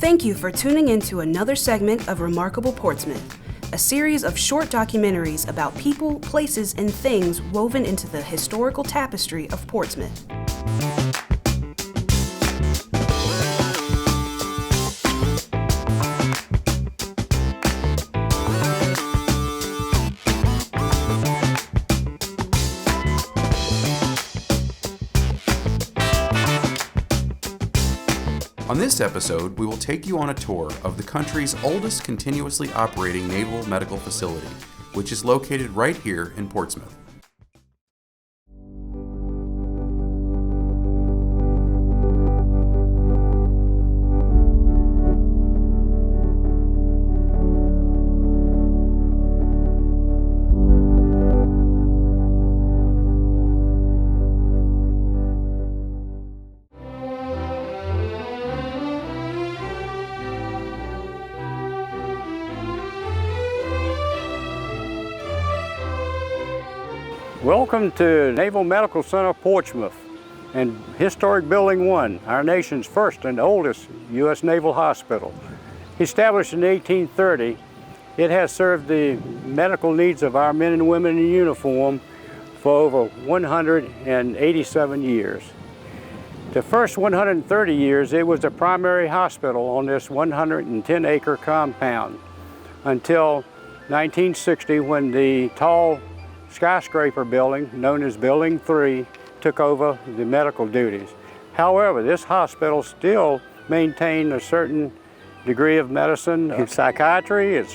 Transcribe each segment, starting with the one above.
Thank you for tuning in to another segment of Remarkable Portsmouth, a series of short documentaries about people, places, and things woven into the historical tapestry of Portsmouth. On this episode, we will take you on a tour of the country's oldest continuously operating naval medical facility, which is located right here in Portsmouth. Welcome to Naval Medical Center, Portsmouth, and Historic Building 1, our nation's first and oldest U.S. Naval Hospital. Established in 1830, it has served the medical needs of our men and women in uniform for over 187 years. The first 130 years, it was the primary hospital on this 110-acre compound until 1960, when the tall skyscraper building, known as Building 3, took over the medical duties. However, this hospital still maintained a certain degree of medicine and psychiatry. It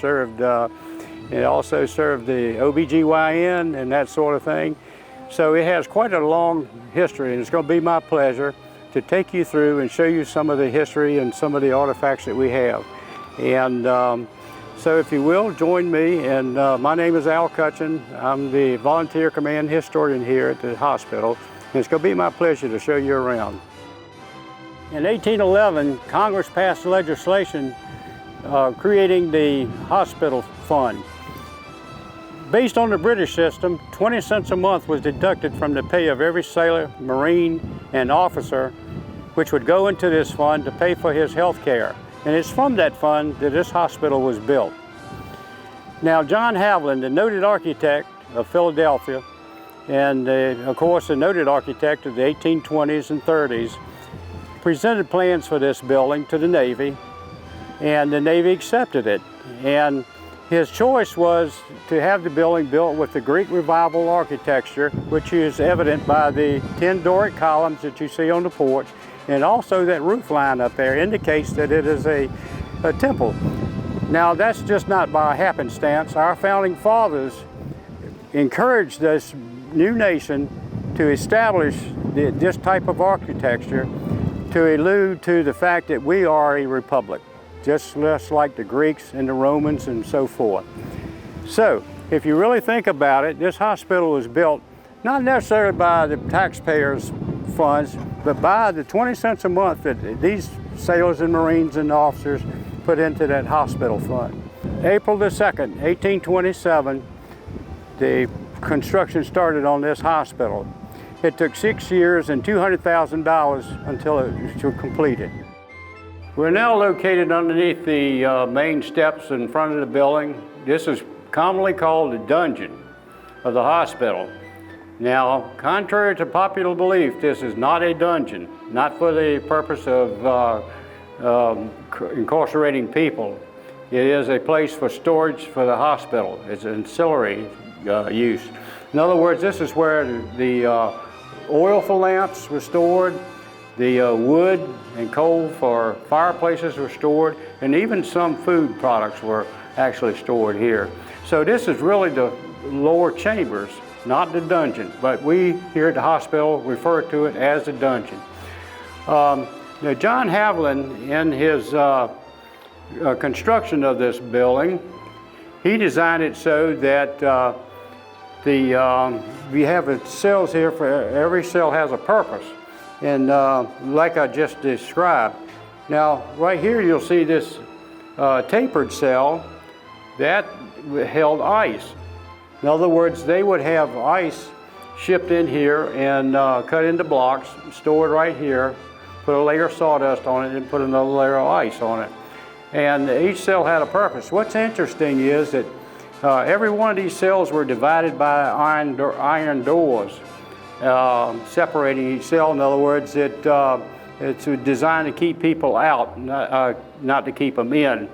also served the OBGYN and that sort of thing. So it has quite a long history, and it's going to be my pleasure to take you through and show you some of the history and some of the artifacts that we have. And so if you will, join me, and my name is Al Cutchin. I'm the volunteer command historian here at the hospital, and it's going to be my pleasure to show you around. In 1811, Congress passed legislation creating the hospital fund. Based on the British system, 20 cents a month was deducted from the pay of every sailor, Marine, and officer, which would go into this fund to pay for his health care. And it's from that fund that this hospital was built. Now, John Haviland, the noted architect of Philadelphia, and of course the noted architect of the 1820s and 30s, presented plans for this building to the Navy, and the Navy accepted it. And his choice was to have the building built with the Greek Revival architecture, which is evident by the 10 Doric columns that you see on the porch. And also that roof line up there indicates that it is a temple. Now, that's just not by happenstance. Our founding fathers encouraged this new nation to establish this type of architecture to allude to the fact that we are a republic, just less like the Greeks and the Romans and so forth. So, if you really think about it, this hospital was built not necessarily by the taxpayers' funds, but by the 20 cents a month that these sailors and Marines and officers put into that hospital fund. April the 2nd, 1827, the construction started on this hospital. It took 6 years and $200,000 until it was completed. We're now located underneath the main steps in front of the building. This is commonly called the dungeon of the hospital. Now, contrary to popular belief, this is not a dungeon, not for the purpose of incarcerating people. It is a place for storage for the hospital. It's an ancillary use. In other words, this is where the oil for lamps were stored, the wood and coal for fireplaces were stored, and even some food products were actually stored here. So this is really the lower chambers, not the dungeon, but we here at the hospital refer to it as the dungeon. Now, John Haviland, in his construction of this building, he designed it so that we have cells here. For every cell has a purpose, and like I just described. Now, right here you'll see this tapered cell that held ice. In other words, they would have ice shipped in here and cut into blocks, stored right here, put a layer of sawdust on it, and put another layer of ice on it. and each cell had a purpose. What's interesting is that every one of these cells were divided by iron doors, separating each cell. In other words, it's designed to keep people out, not to keep them in.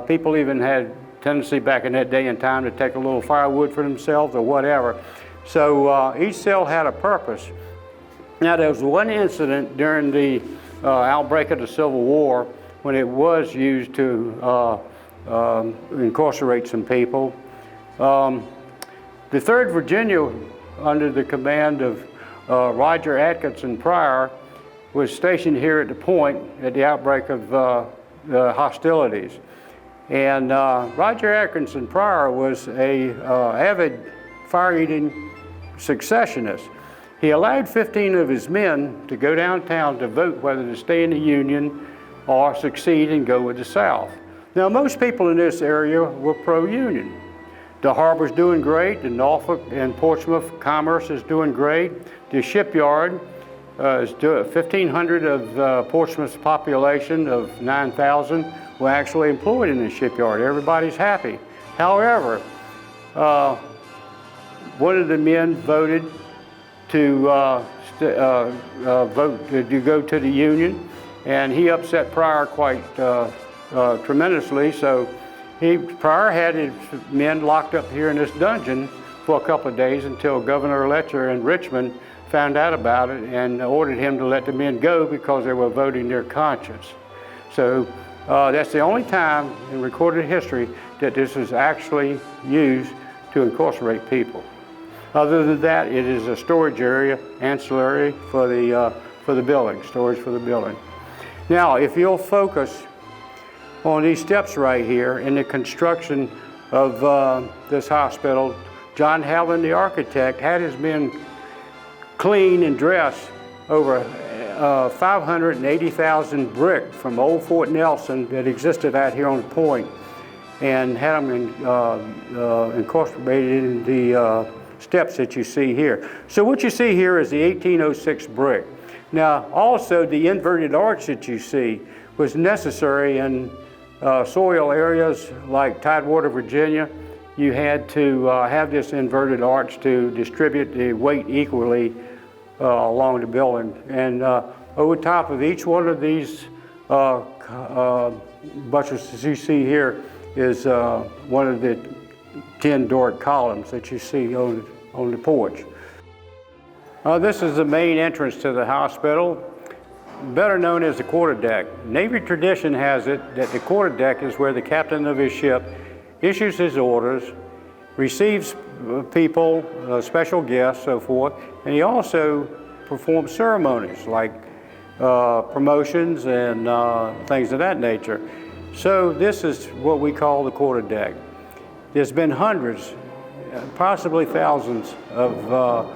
People even had tendency back in that day and time to take a little firewood for themselves or whatever. So each cell had a purpose. Now there was one incident during the outbreak of the Civil War when it was used to incarcerate some people. The 3rd Virginia, under the command of Roger Atkinson Pryor, was stationed here at the point at the outbreak of the hostilities. And Roger Atkinson Pryor was a avid fire-eating successionist. He allowed 15 of his men to go downtown to vote whether to stay in the Union or succeed and go with the South. Now, most people in this area were pro-Union. The harbor's doing great, the Norfolk and Portsmouth commerce is doing great. The shipyard is 1,500 of Portsmouth's population of 9,000 were actually employed in the shipyard. Everybody's happy. However, one of the men voted to vote to go to the Union, and he upset Pryor quite tremendously. So Pryor had his men locked up here in this dungeon for a couple of days until Governor Letcher in Richmond found out about it and ordered him to let the men go because they were voting their conscience. So that's the only time in recorded history that this is actually used to incarcerate people. Other than that, it is a storage area, ancillary for the building, storage for the building. Now, if you'll focus on these steps right here in the construction of this hospital, John Howland, the architect, had his men clean and dress over 580,000 brick from old Fort Nelson that existed out here on the point, and had them incorporated in the steps that you see here. So what you see here is the 1806 brick. Now, also the inverted arch that you see was necessary in soil areas like Tidewater, Virginia. You had to have this inverted arch to distribute the weight equally along the building. And over top of each one of these buttresses you see here is one of the 10 Doric columns that you see on the porch. This is the main entrance to the hospital, better known as the quarterdeck. Navy tradition has it that the quarterdeck is where the captain of his ship issues his orders, receives people, special guests, so forth, and he also performs ceremonies like promotions and things of that nature. So this is what we call the quarterdeck. There's been hundreds, possibly thousands of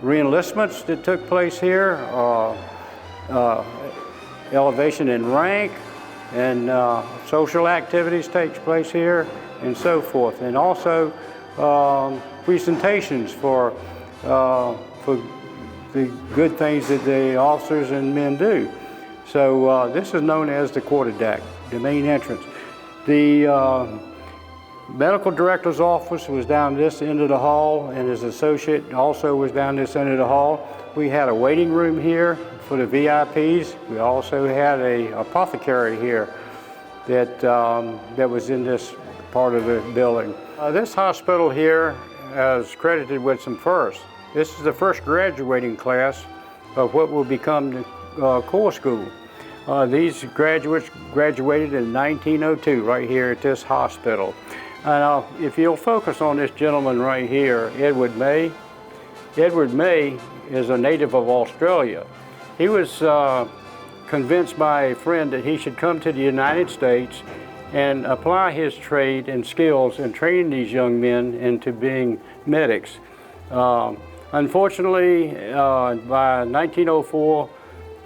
re-enlistments that took place here, elevation in rank, and social activities takes place here, and so forth. And also presentations for the good things that the officers and men do. So this is known as the quarterdeck, the main entrance. The medical director's office was down this end of the hall, and his associate also was down this end of the hall. We had a waiting room here for the VIPs. We also had an apothecary here that was in this part of the building. This hospital here is credited with some firsts. This is the first graduating class of what will become the Corps School. These graduates graduated in 1902 right here at this hospital. Now, if you'll focus on this gentleman right here, Edward May. Edward May is a native of Australia. He was convinced by a friend that he should come to the United States and apply his trade and skills in training these young men into being medics. Unfortunately, by 1904,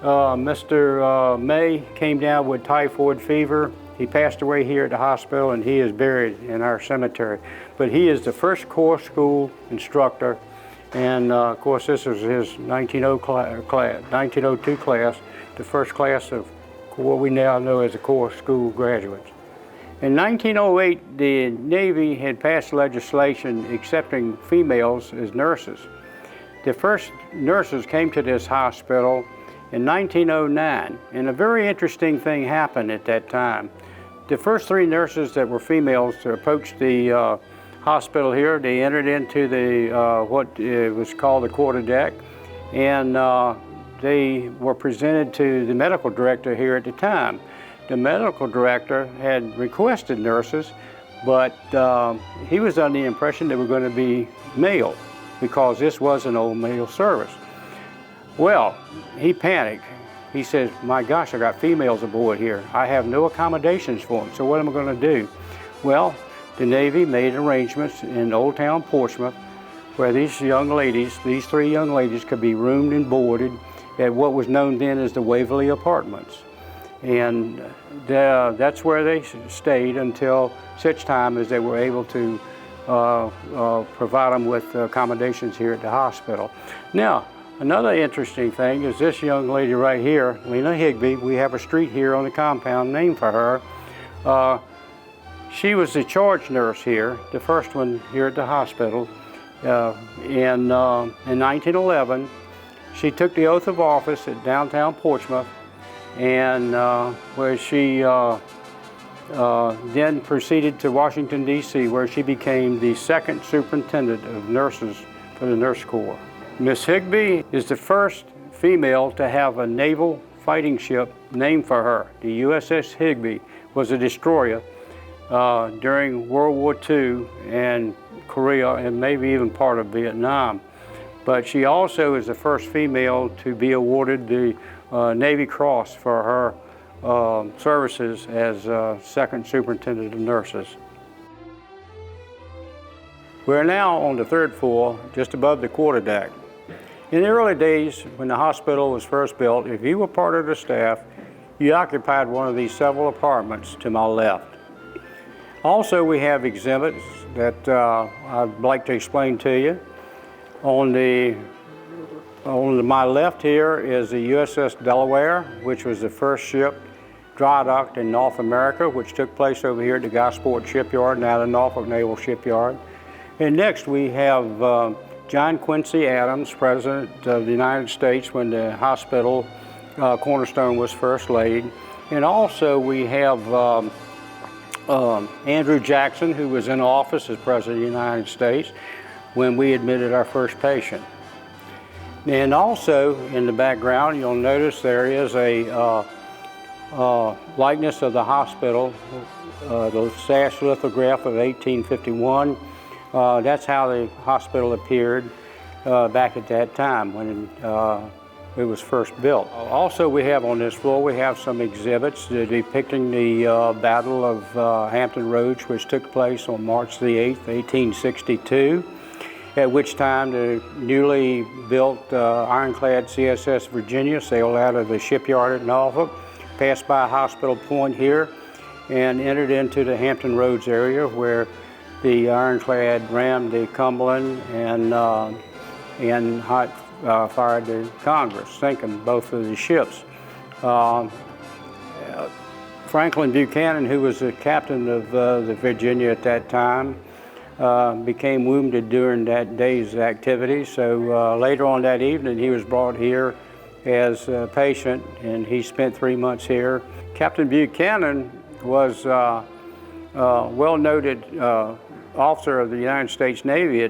Mr. May came down with typhoid fever. He passed away here at the hospital, and he is buried in our cemetery. But he is the first Corps School instructor, and of course this was his 1902 class, the first class of what we now know as the Corps School graduates. In 1908, the Navy had passed legislation accepting females as nurses. The first nurses came to this hospital in 1909, and a very interesting thing happened at that time. The first 3 nurses that were females approached the hospital here. They entered into the what was called the quarterdeck, and they were presented to the medical director here at the time. The medical director had requested nurses, but he was under the impression they were going to be male because this was an old male service. Well, he panicked. He says, my gosh, I got females aboard here. I have no accommodations for them, so what am I going to do? Well, the Navy made arrangements in Old Town Portsmouth where these young ladies, these 3 young ladies, could be roomed and boarded at what was known then as the Waverly Apartments. And that's where they stayed until such time as they were able to provide them with accommodations here at the hospital. Now, another interesting thing is this young lady right here, Lena Higby. We have a street here on the compound named for her. She was the charge nurse here, the first one here at the hospital. In 1911, she took the oath of office at downtown Portsmouth, and where she then proceeded to Washington, D.C., where she became the 2nd superintendent of nurses for the Nurse Corps. Miss Higby is the first female to have a naval fighting ship named for her. The USS Higby was a destroyer during World War II and Korea, and maybe even part of Vietnam. But she also is the first female to be awarded the Navy Cross for her services as 2nd Superintendent of Nurses. We're now on the 3rd floor, just above the quarterdeck. In the early days, when the hospital was first built, if you were part of the staff, you occupied one of these several apartments to my left. Also, we have exhibits that I'd like to explain to you. On my left here is the USS Delaware, which was the first ship dry docked in North America, which took place over here at the Gosport Shipyard, now the Norfolk Naval Shipyard. And next we have John Quincy Adams, President of the United States when the hospital cornerstone was first laid. And also we have Andrew Jackson, who was in office as President of the United States when we admitted our first patient. And also in the background, you'll notice there is a likeness of the hospital, the sash lithograph of 1851. That's how the hospital appeared back at that time when it was first built. Also, we have on this floor, we have some exhibits depicting the Battle of Hampton Roads, which took place on March the 8th, 1862, at which time the newly built ironclad CSS Virginia sailed out of the shipyard at Norfolk, passed by Hospital Point here, and entered into the Hampton Roads area where the ironclad rammed the Cumberland and hot fired the Congress, sinking both of the ships. Franklin Buchanan, who was the captain of the Virginia at that time, became wounded during that day's activities. So later on that evening, he was brought here as a patient, and he spent 3 months here. Captain Buchanan was a well-noted officer of the United States Navy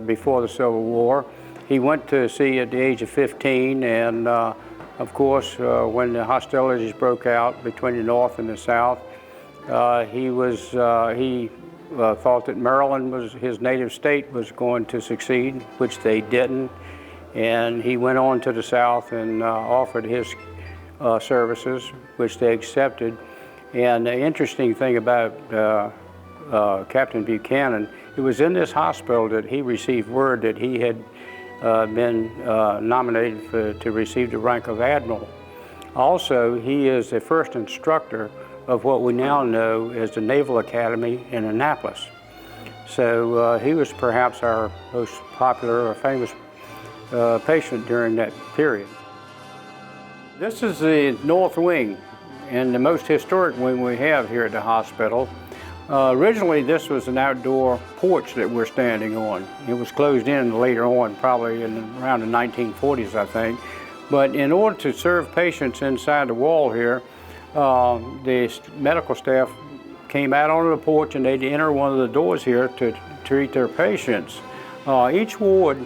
before the Civil War. He went to sea at the age of 15, and of course, when the hostilities broke out between the North and the South, he thought that Maryland was his native state was going to succeed, which they didn't, and he went on to the South and offered his services, which they accepted. And the interesting thing about Captain Buchanan, it was in this hospital that he received word that he had been nominated to receive the rank of Admiral. Also, he is the first instructor of what we now know as the Naval Academy in Annapolis. So he was perhaps our most popular or famous patient during that period. This is the north wing, and the most historic wing we have here at the hospital. Originally, this was an outdoor porch that we're standing on. It was closed in later on, probably around the 1940s, I think. But in order to serve patients inside the wall here, the medical staff came out onto the porch and they'd enter one of the doors here to treat their patients. Each ward,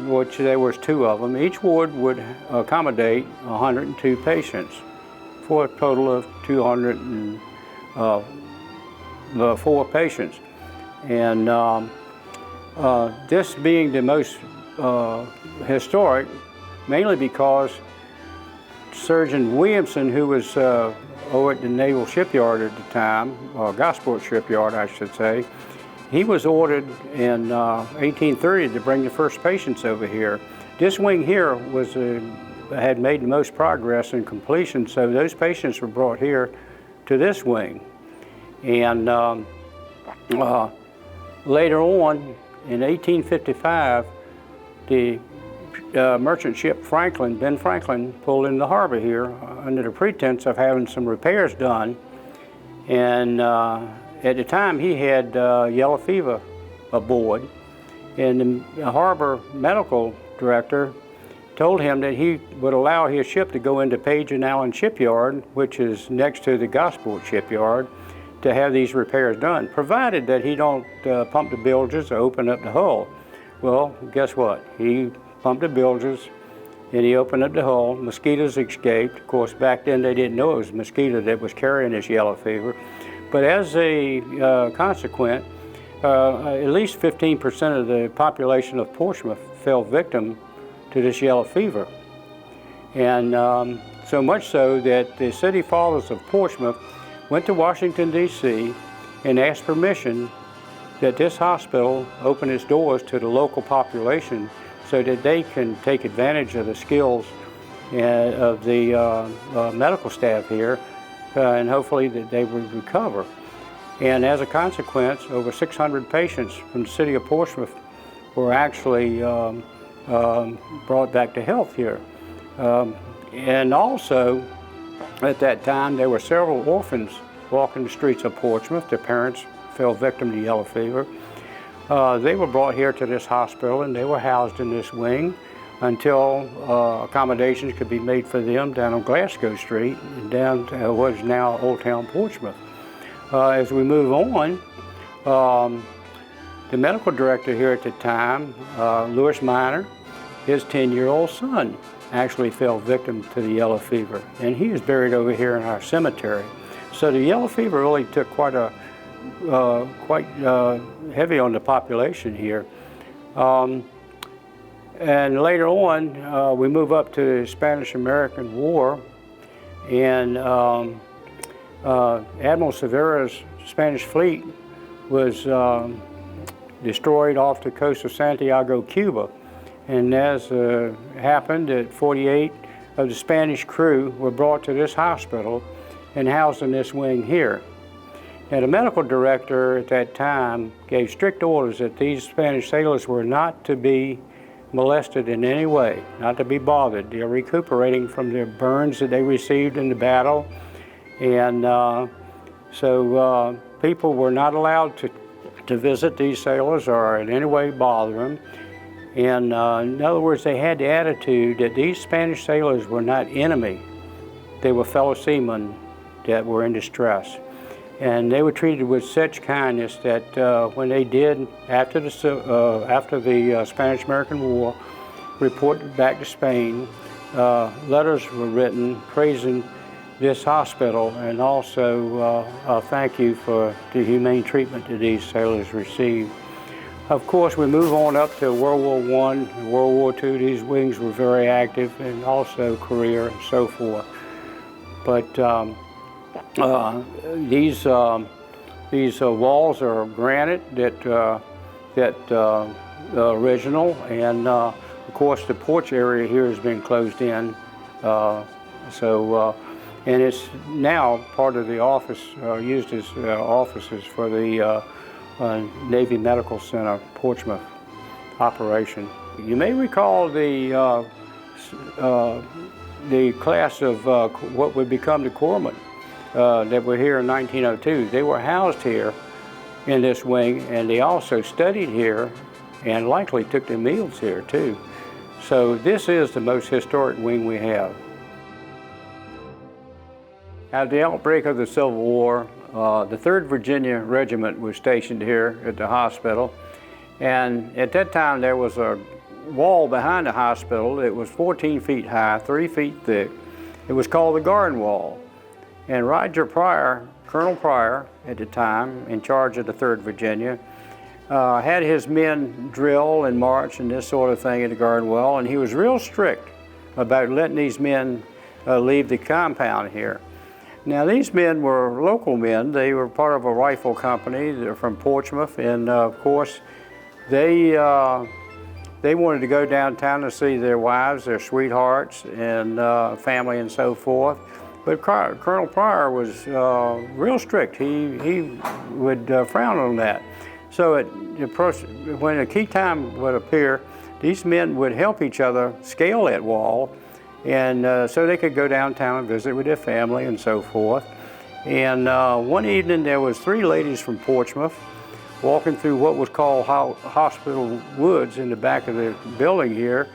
which there was 2 of them, each ward would accommodate 102 patients for a total of 204 patients. And this being the most historic, mainly because Surgeon Williamson, who was over at the Naval shipyard at the time, or Gosport shipyard I should say, he was ordered in 1830 to bring the first patients over here. This wing here was had made the most progress in completion, so those patients were brought here to this wing. And later on, in 1855, the merchant ship Ben Franklin, pulled in the harbor here under the pretense of having some repairs done. And at the time, he had yellow fever aboard, and the harbor medical director told him that he would allow his ship to go into Page and Allen shipyard, which is next to the Gosport shipyard, to have these repairs done, provided that he don't pump the bilges or open up the hull. Well, guess what? He pumped the bilges and he opened up the hull. Mosquitoes escaped. Of course, back then they didn't know it was a mosquito that was carrying this yellow fever. But as a consequence, at least 15% of the population of Portsmouth fell victim to this yellow fever. And so much so that the city fathers of Portsmouth went to Washington, D.C. and asked permission that this hospital open its doors to the local population so that they can take advantage of the skills of the medical staff here, and hopefully that they would recover. And as a consequence, over 600 patients from the city of Portsmouth were actually brought back to health here. And also, at that time, there were several orphans walking the streets of Portsmouth. Their parents fell victim to yellow fever. They were brought here to this hospital and they were housed in this wing until accommodations could be made for them down on Glasgow Street and down to what is now Old Town Portsmouth. As we move on, the medical director here at the time, Lewis Minor, his 10-year-old son actually fell victim to the yellow fever, and he is buried over here in our cemetery. So the yellow fever really took quite heavy on the population here. And later on, we move up to the Spanish-American War, and Admiral Cervera's Spanish fleet was destroyed off the coast of Santiago, Cuba. And as happened, that 48 of the Spanish crew were brought to this hospital and housed in this wing here. Now, the medical director at that time gave strict orders that these Spanish sailors were not to be molested in any way, not to be bothered. They're recuperating from their burns that they received in the battle. And so people were not allowed to visit these sailors or in any way bother them. And in other words, they had the attitude that these Spanish sailors were not enemy. They were fellow seamen that were in distress. And they were treated with such kindness that when they did, after the Spanish-American War, reported back to Spain, letters were written praising this hospital and also thank you for the humane treatment that these sailors received. Of course, we move on up to World War I and World War II. These wings were very active, and also Korea and so forth. But these walls are granite that original, and of course the porch area here has been closed in. And it's now part of the office, used as offices for the Navy Medical Center, Portsmouth operation. You may recall the class of what would become the corpsmen. that were here in 1902. They were housed here in this wing, and they also studied here and likely took their meals here too. So this is the most historic wing we have. At the outbreak of the Civil War, the 3rd Virginia Regiment was stationed here at the hospital, and at that time there was a wall behind the hospital. It was 14 feet high, 3 feet thick. It was called the Garden Wall. And Roger Pryor, Colonel Pryor at the time, in charge of the 3rd Virginia, had his men drill and march and this sort of thing at the Garden Wall, and he was real strict about letting these men leave the compound here. Now these men were local men. They were part of a rifle company. They're from Portsmouth, and of course they wanted to go downtown to see their wives, their sweethearts, and family and so forth. But Colonel Pryor was real strict. He would frown on that. So when a key time would appear, these men would help each other scale that wall, and so they could go downtown and visit with their family and so forth. And one evening there was 3 ladies from Portsmouth walking through what was called Hospital Woods in the back of the building here,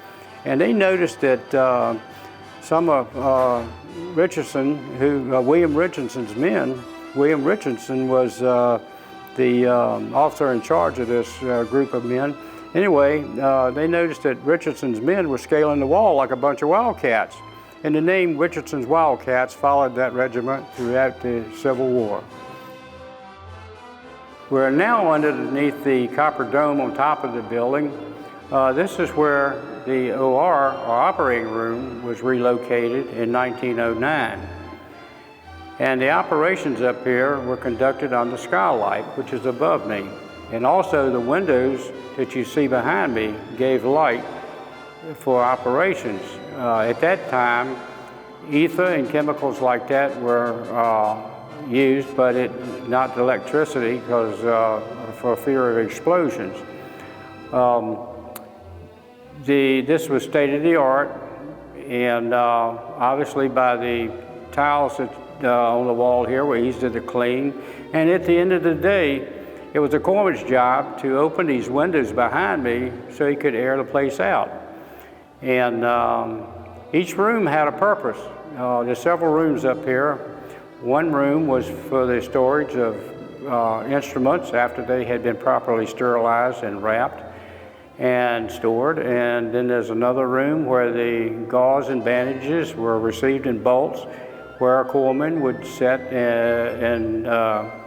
and they noticed that some of William Richardson's men. William Richardson was the officer in charge of this group of men. Anyway, they noticed that Richardson's men were scaling the wall like a bunch of wildcats, and the name Richardson's Wildcats followed that regiment throughout the Civil War. We're now underneath the copper dome on top of the building. This is where the OR, or operating room, was relocated in 1909. And the operations up here were conducted on the skylight, which is above me. And also the windows that you see behind me gave light for operations. At that time, ether and chemicals like that were used, but not electricity, because for fear of explosions. This was state-of-the-art, and obviously by the tiles that, on the wall here were easy to clean. And at the end of the day, it was the corpsman's job to open these windows behind me so he could air the place out. And each room had a purpose. There's several rooms up here. One room was for the storage of instruments after they had been properly sterilized and wrapped and stored. And then there's another room where the gauze and bandages were received in bolts, where a corpsman would set and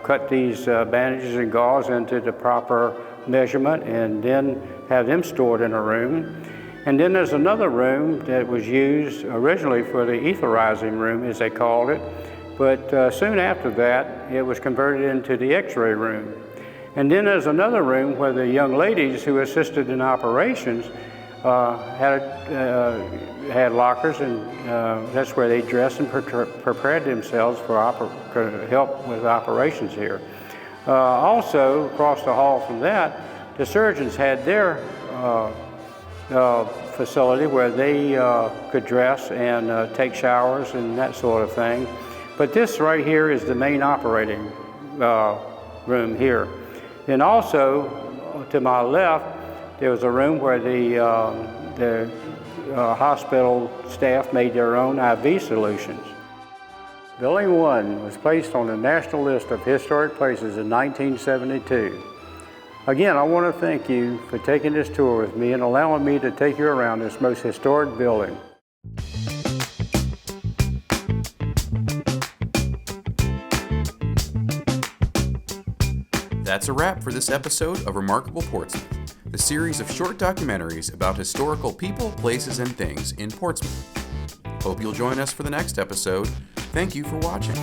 cut these bandages and gauze into the proper measurement and then have them stored in a room. And then there's another room that was used originally for the etherizing room, as they called it, but soon after that it was converted into the x-ray room. And then there's another room where the young ladies who assisted in operations had lockers, and that's where they dressed and prepared themselves for help with operations here. Also, across the hall from that, the surgeons had their facility where they could dress and take showers and that sort of thing. But this right here is the main operating room here. Then also, to my left, there was a room where the hospital staff made their own IV solutions. Building 1 was placed on the National List of Historic Places in 1972. Again, I want to thank you for taking this tour with me and allowing me to take you around this most historic building. That's a wrap for this episode of Remarkable Portsmouth, the series of short documentaries about historical people, places, and things in Portsmouth. Hope you'll join us for the next episode. Thank you for watching.